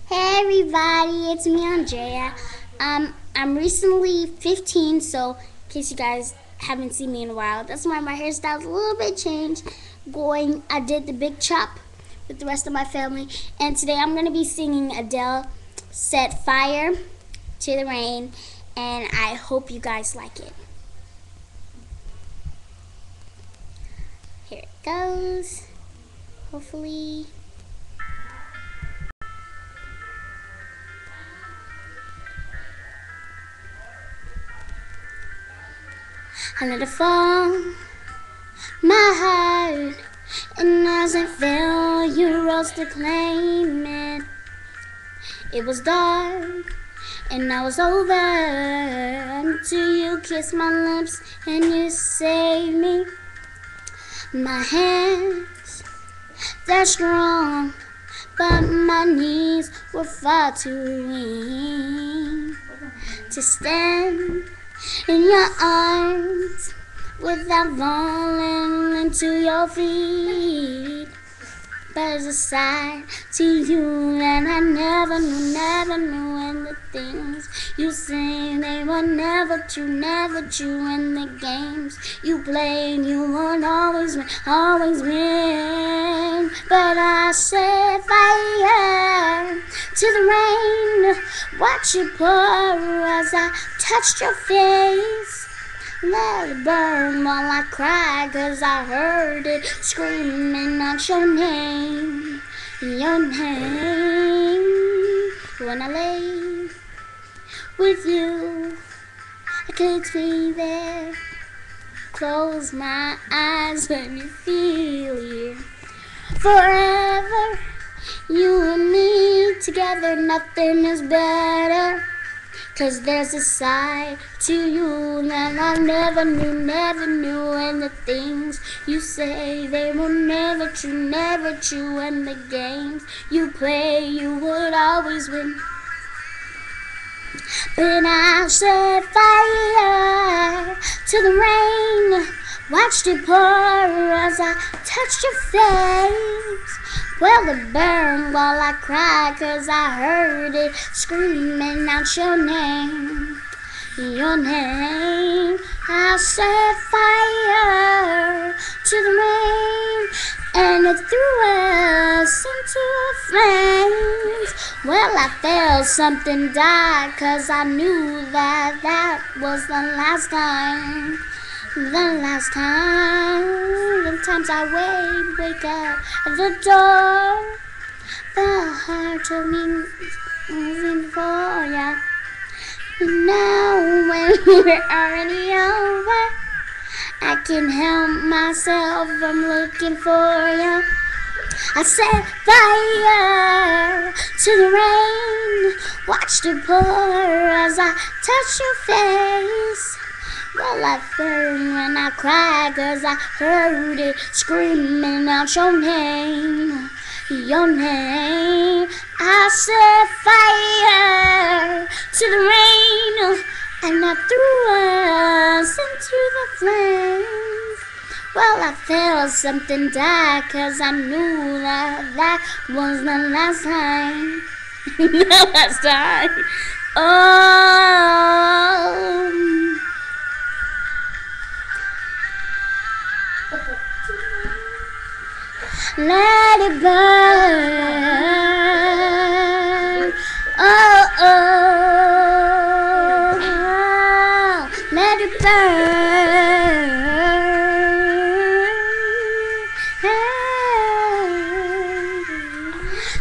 Hey everybody, it's me, Andrea. I'm recently 15, so in case you guys haven't seen me in a while, that's why my hairstyle's a little bit changed. I did the big chop with the rest of my family, and today I'm gonna be singing Adele Set Fire to the Rain, and I hope you guys like it. Here it goes. Hopefully. I let it fall, my heart, and as I fell, you rose to claim it. It was dark, and I was over, until you kissed my lips, and you saved me. My hands, they're strong, but my knees were far too weak to stand in your arms without falling into your feet. There's a side to you that I never knew, and the things you say, they were never true, and the games you played, you would always win. But I set fire to the rain, watch it pour as I touched your face. Let it burn while I cry, 'cause I heard it screaming out your name, your name. When I lay with you, I could be there. Close my eyes when you feel here. Forever, you and me together, nothing is better. 'Cause there's a side to you that I never knew, and the things you say, they were never true, and the games you play, you would always win. But I set fire to the rain, watched it pour as I touched your face. Well, it burned while I cried, 'cause I heard it screaming out your name, your name. I set fire to the rain, and it threw us into flames. Well, I felt something die, 'cause I knew that that was the last time. The last time, the times I wake up at the door, the heart told me moving for ya. Now when we're already over, I can't help myself from looking for ya. I set fire to the rain, watched it pour as I touched your face. Well, I burned when I cried, 'cause I heard it screaming out your name, your name. I set fire to the rain, and I threw us into the flames. Well, I felt something die, 'cause I knew that that was the last time. The last time. Oh. Let it burn, oh, oh, let it burn,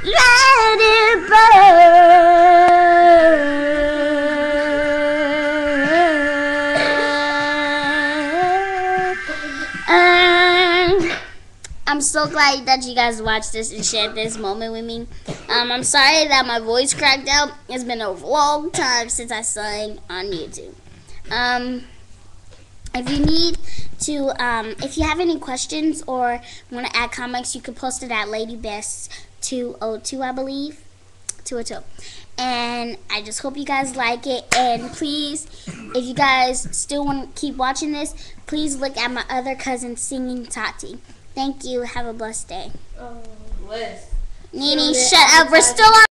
let it burn. I'm so glad that you guys watched this and shared this moment with me. I'm sorry that my voice cracked out. It's been a long time since I sang on YouTube. If you need to, if you have any questions or want to add comments, you can post it at LadyBest202, I believe, 202. And I just hope you guys like it. And please, if you guys still want to keep watching this, please look at my other cousin singing Tati. Thank you. Have a blessed day. Blessed. Nene, shut up. We're still on.